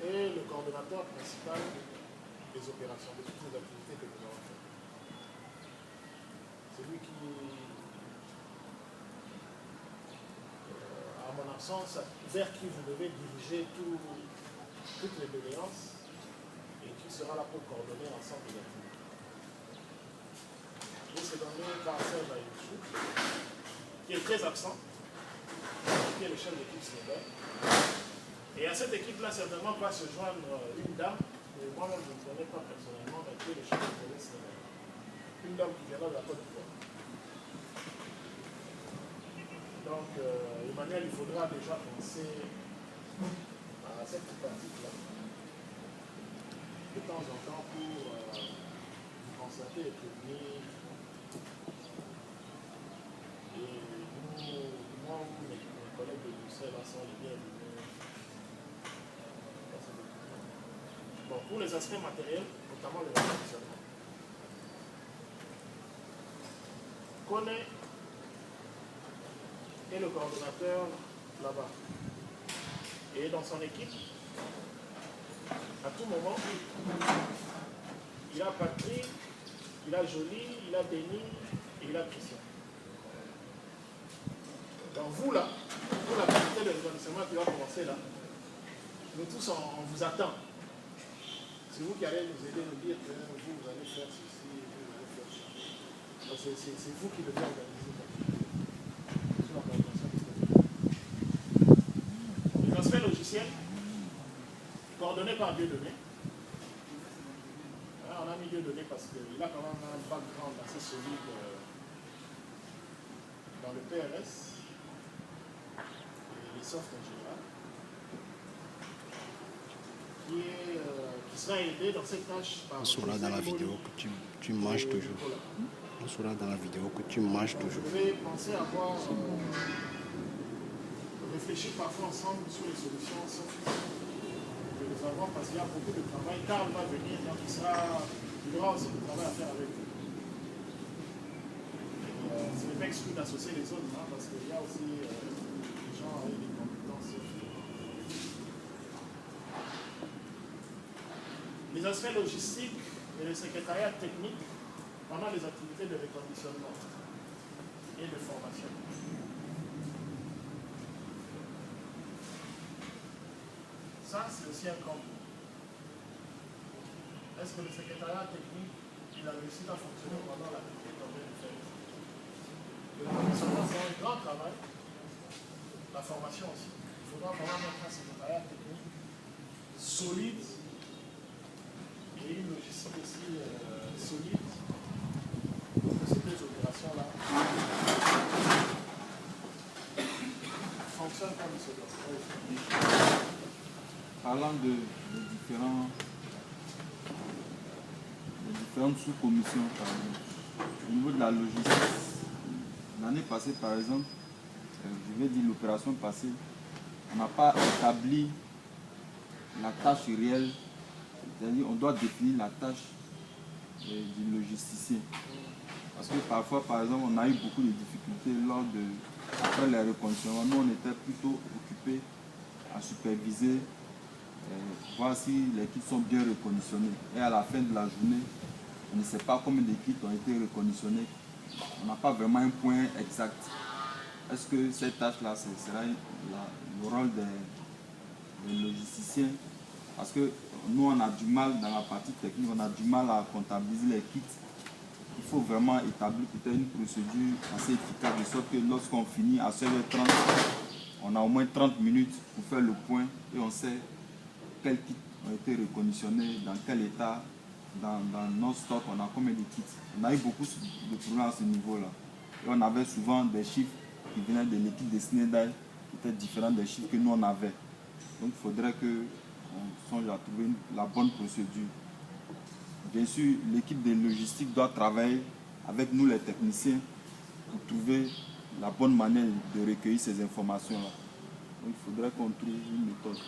est le coordonnateur principal des opérations, de toutes les activités que nous avons faites. C'est lui qui, à mon absence, vers qui vous devez diriger toutes les doléances et qui sera là pour coordonner l'ensemble des activités. Et c'est donné par Serge Ayouchou, qui est très absent, qui est le chef d'équipe Sénégal. Et à cette équipe-là, certainement va se joindre une dame, que moi-même je ne connais pas personnellement, mais qui est le chef de projet Sénégal. Une dame qui viendra de la Côte d'Ivoire. Donc, Emmanuel, il faudra déjà penser à cette pratique-là, de temps en temps, pour vous constater et prévenir. Et nous, moi ou mes collègues de Bruxelles sont les bienvenus. Bon, pour les aspects matériels, notamment le réconditionnement. Kone est le coordonnateur là-bas. Et dans son équipe, à tout moment, il a Patrick, il a Jolie, il a Denis et il a Christian. Donc vous là, pour l'activité de réconditionnement qui va commencer là, nous tous on vous attend. C'est vous qui allez nous aider, nous dire que vous allez faire ceci, vous allez faire ça. C'est vous qui devez organiser ça. Les aspects logiciels, coordonnés par Dieudonné. On a mis Dieudonné parce qu'il a quand même un background assez solide dans le PRS et les softs en général. Qui sera aidé dans cette tâche par... On saura dans la vidéo que tu manges toujours. On saura dans la vidéo que tu manges toujours. Vous devez penser à avoir réfléchir parfois ensemble sur les solutions sophistiquées que nous avons parce qu'il y a beaucoup de travail. Karl va venir, donc il aura aussi du travail à faire avec vous. Ce n'est pas exclu d'associer les autres, hein, parce qu'il y a aussi des gens avec des compétences. Les aspects logistiques et le secrétariat technique pendant les activités de reconditionnement et de formation. Ça, c'est aussi un camp. Est-ce que le secrétariat technique, il a réussi à fonctionner pendant l'activité qu'on vient de faire? Le reconditionnement, c'est un grand travail. La formation aussi. Il faudra vraiment mettre un secrétariat technique solide et une logistique aussi solide pour que ces deux opérations-là fonctionnent comme il se doit. Parlant de différentes sous-commissions, au niveau de la logistique, l'année passée par exemple, je vais dire l'opération passée, on n'a pas établi la tâche réelle, c'est-à-dire on doit définir la tâche du logisticien. Parce que parfois, par exemple, on a eu beaucoup de difficultés après les reconditionnements. Nous, on était plutôt occupés à superviser, voir si les kits sont bien reconditionnés. Et à la fin de la journée, on ne sait pas combien de kits ont été reconditionnés. On n'a pas vraiment un point exact. Est-ce que cette tâche-là, ce sera le rôle des logisticiens? Parce que nous, on a du mal dans la partie technique, on a du mal à comptabiliser les kits. Il faut vraiment établir peut-être une procédure assez efficace, de sorte que lorsqu'on finit à 16h30, on a au moins 30 minutes pour faire le point et on sait quels kits ont été reconditionnés, dans quel état, dans nos stocks, on a combien de kits. On a eu beaucoup de problèmes à ce niveau-là. Et on avait souvent des chiffres qui venaient de l'équipe de Schneider qui étaient différents des chiffres que nous on avait. Donc il faudrait qu'on songe à trouver la bonne procédure. Bien sûr, l'équipe de logistique doit travailler avec nous les techniciens pour trouver la bonne manière de recueillir ces informations-là. Donc il faudrait qu'on trouve une méthode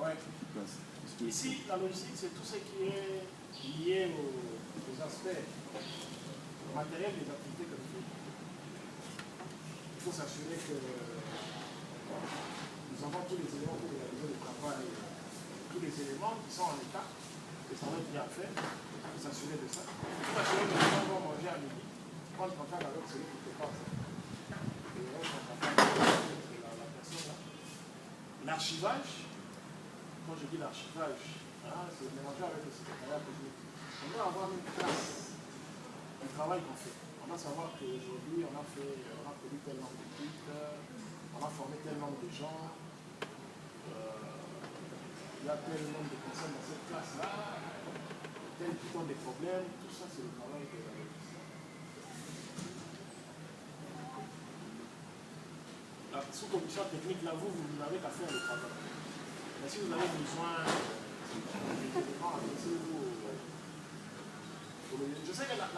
efficace. Ici, la logistique, c'est tout ce qui est lié aux aspects matériels des activités que nous faisons. Il faut s'assurer que nous avons tous les éléments pour réaliser le travail, tout éléments qui sont en état, que ça va être bien fait, il faut s'assurer de ça. Il faut s'assurer que les gens vont manger à midi, prendre contact avec celui qui te passe. Et on prend contact avec la personne là. L'archivage, quand je dis l'archivage, hein, c'est mélangé avec le secrétariat technique. On doit avoir une classe du travail qu'on fait. On doit savoir qu'aujourd'hui, on a produit tel nombre de kits, on a formé tel nombre de gens, il y a tel nombre de personnes dans cette classe-là, tel qui ont des problèmes, tout ça c'est le travail de la logistique. La sous-commission technique, là, vous n'avez qu'à faire le travail. Mais si vous avez besoin d'éléments, adressez-vous. Je sais que la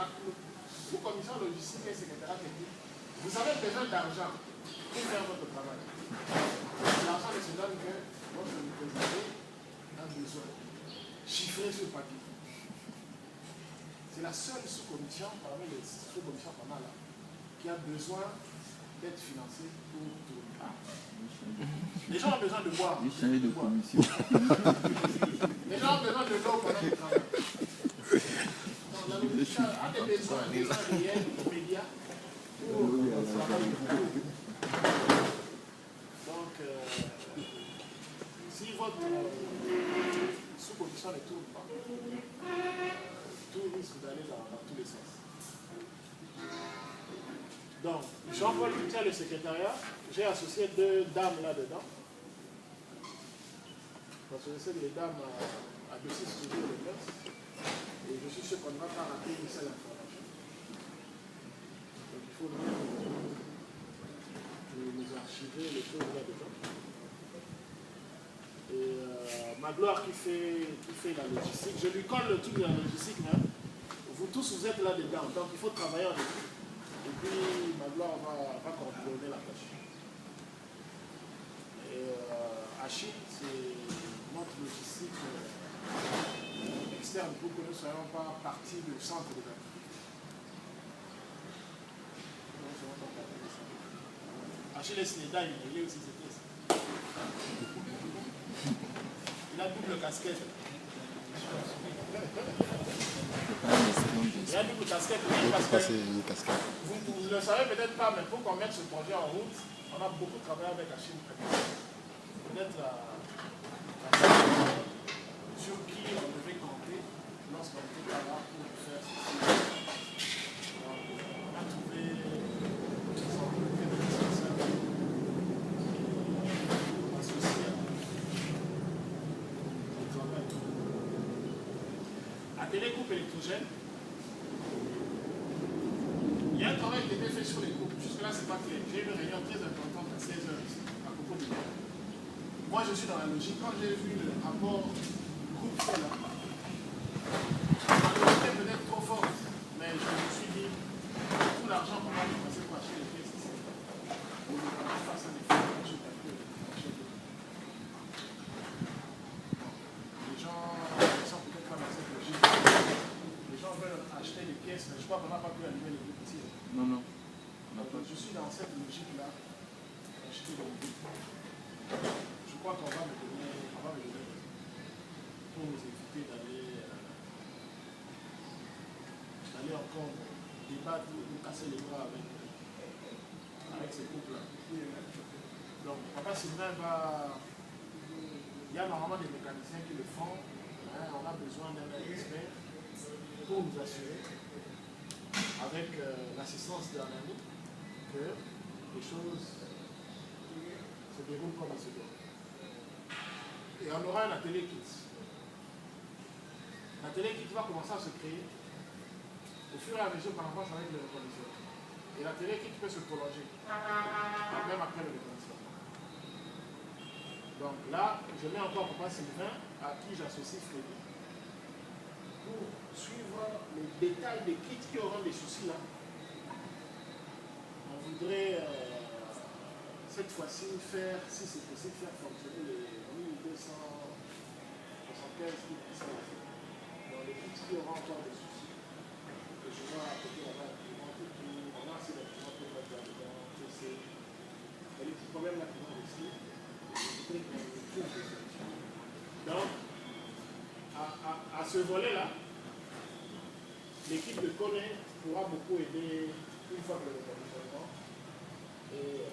sous-commission logistique et secrétariat technique, vous avez besoin d'argent pour faire votre travail. L'argent ne se donne que votre président a besoin. Chiffré sur papier. C'est la seule sous-commission parmi les sous-commissions qu'on a là qui a besoin d'être financée pour tourner. Les gens ont besoin de boire. J'ai changé de commission. Les gens ont besoin de l'eau pendant le travail. Donc, la logistique a des besoins réels, immédiats pour le travail. Donc, si votre sous-commission ne tourne pas, tout risque d'aller dans tous les sens. Donc, Jean-Paul qui tient le secrétariat, j'ai associé 2 dames là-dedans. Parce que je sais que les dames à 2-6 toujours les places. Et je suis sûr qu'on ne va pas rater une seule information. Donc, il faut nous archiver les choses là-dedans. Et Magloire qui fait la logistique, je lui colle le truc de la logistique, mais vous tous vous êtes là-dedans, donc il faut travailler en équipe. Et puis Magloire va coordonner la tâche. Et Achille, c'est notre logistique externe pour que nous ne soyons pas partie du centre de l'activité. Achille Sneda, il est aussi c'était ça. Il a double casquette. Il a double casquette. Une casquette. Vous ne le savez peut-être pas, mais pour qu'on mette ce projet en route, on a beaucoup travaillé avec Achille. Peut-être sur qui on devait compter lorsqu'on était là pour faire ceci. On a trouvé Télécoupe électrogène. Il y a un travail qui a été fait sur les coupes. Jusque-là, c'est pas clair. J'ai eu une réunion très importante à 16h ici, à propos du groupe. Moi, je suis dans la logique. Quand j'ai vu le rapport groupe fait là, la logique est peut-être trop forte, mais je me suis dit, tout l'argent qu'on va dépenser pour acheter les pièces ici, on ne peut pas faire ça des fois. Les gens sont peut-être pas dans cette logique. Les gens veulent acheter des pièces, mais je crois qu'on n'a pas pu allumer les groupes ici. Non, non. Donc, je suis dans cette logique-là, acheter des groupes. Je crois qu'on va me donner pour nous éviter d'aller encore débattre ou casser les bras avec ces groupes-là. Donc, Papa Sylvain va... Il y a normalement des mécaniciens qui le font. Hein, on a besoin d'un expert pour nous assurer, avec l'assistance d'un ami, que les choses se déroulent comme il se doit. Et on aura un atelier kit. L'atelier kit va commencer à se créer au fur et à mesure qu'on avance avec le reconditionneur. Et l'atelier kit peut se prolonger, même après le reconditionneur. Donc là, je mets encore Papa Sylvain, à qui j'associe Frédéric, pour suivre les détails des kits qui auront des soucis là. On voudrait cette fois-ci faire, si c'est possible, faire fonctionner les 1275 kits qui sont là. Dans les kits qui auront encore des soucis. Et je vois à côté là-bas l'imprimante et tout, on a assez d'imprimante pour mettre là-dedans, PC. Il y a les petits problèmes là qui vont rester. Donc, à ce volet-là, l'équipe de Koné pourra beaucoup aider une fois que le conditionnement est...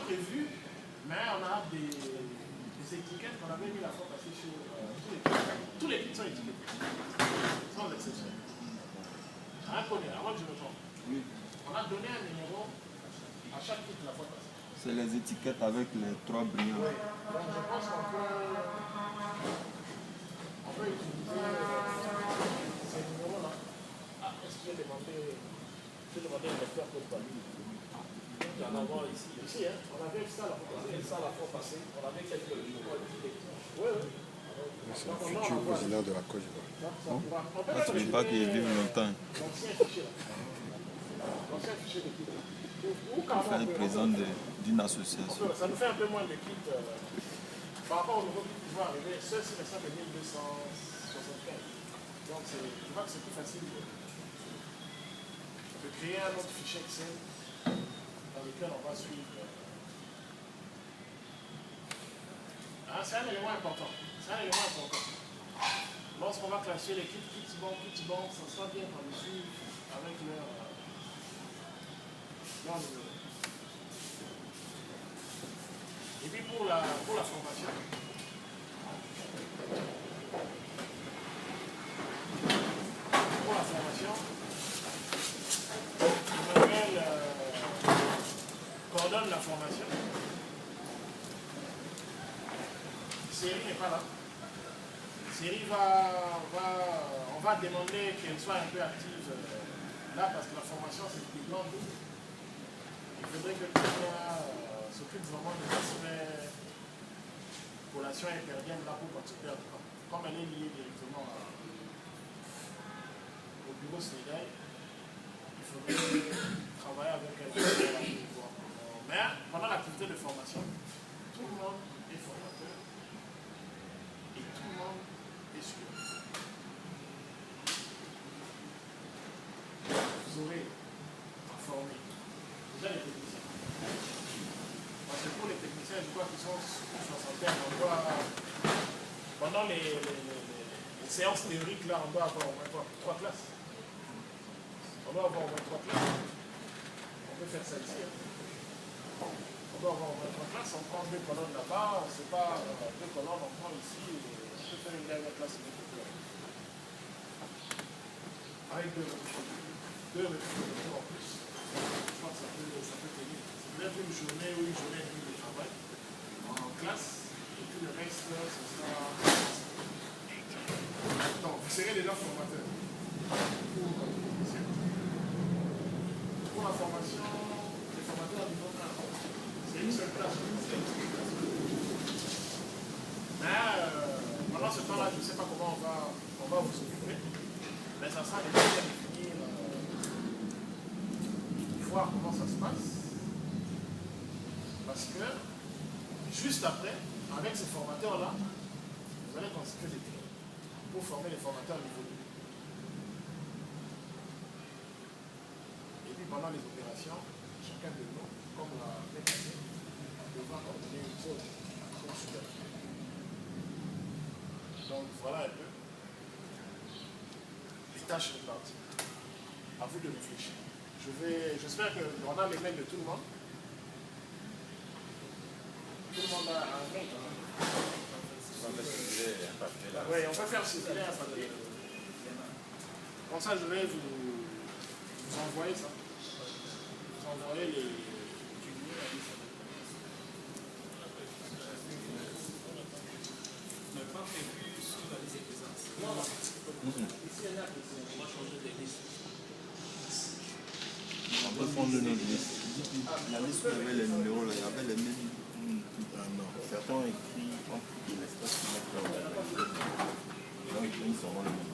prévu, mais on a des étiquettes qu'on avait mis la fois passée sur tous les kits sont étiquetés, sans exception. Un connaît, avant que je me trompe. Oui. On a donné un numéro à chaque kit la fois passée. C'est les étiquettes avec les 3 brillants. Oui. Donc je pense qu'on peut utiliser ces numéros-là. Ah, est-ce que j'ai demandé un lecteur pour pas lui? On avait ici, hein? On avait ça la fois passée. On avait quelques jours. Oui. C'est le futur président de la Côte d'Ivoire. Je ne pas qu'il vive longtemps. L'ancien fichier d'équipe. Enfin, le président d'une association. Ça nous fait un peu moins de kits par rapport au nouveau kit qui va arriver. Ceux-ci ne sont que 1275. Donc je vois que c'est plus facile de créer un autre fichier Excel dans lequel on va suivre. C'est un élément important. Lorsqu'on va classer les kits bon, ça sera bien qu'on les suive avec leur numéro. Et puis pour la formation, Emmanuel coordonne la formation. Série n'est pas là. Série on va demander qu'elle soit un peu active là parce que la formation c'est plus grande. Il faudrait que quelqu'un s'occupe vraiment de l'aspect collation interdienne là pour participer à tout. Comme elle est liée directement au bureau Sénégal, il faudrait travailler avec elle. Mais pendant l'activité de formation, tout le monde est formateur et tout le monde est sûr. Vous aurez à former déjà les techniciens. Parce que pour les techniciens, je crois qu'ils sont soixantaine, on doit, pendant les séances théoriques, là, on doit avoir au moins 3 classes. On doit avoir au moins 3 classes. On peut faire ça ici. On doit avoir au moins 3 classes. On prend 2 colonnes là-bas. C'est pas 2 colonnes, on prend ici. On peut faire une dernière classe. Avec 2 répétitions en plus. Je crois que ça peut tenir. C'est peut-être une journée ou une journée et demie de travail en classe. Et puis le reste, ce sera... Donc, vous serez déjà formateur. Pour la formation, les formateurs à niveau 1, c'est une seule classe. Mais pendant ce temps-là, je ne sais pas comment on va vous occuper. Mais ça sera déjà bien définir, voir comment ça se passe. Parce que, juste après, avec ces formateurs-là, vous allez constituer des teams pour former les formateurs niveau 2. Et puis pendant les opérations, chacun de nous, comme la année, devra coordonner une zone supérieure. Donc voilà un peu les tâches réparties. À vous de réfléchir. J'espère qu'on a les mails de tout le monde. Tout le monde a un mail. Oui, on peut faire circuler un papier. Comme ça, je vais vous envoyer ça. Vous envoyer les... On n'a pas prévu sous la liste de présence. Non. Ici, on va changer de liste. On peut prendre une autre liste. La liste où il y avait les numéros, là, il y avait les mêmes. Ah non, certains ont écrit entre l'espace qui mettent leur... Donc ils seront les mêmes.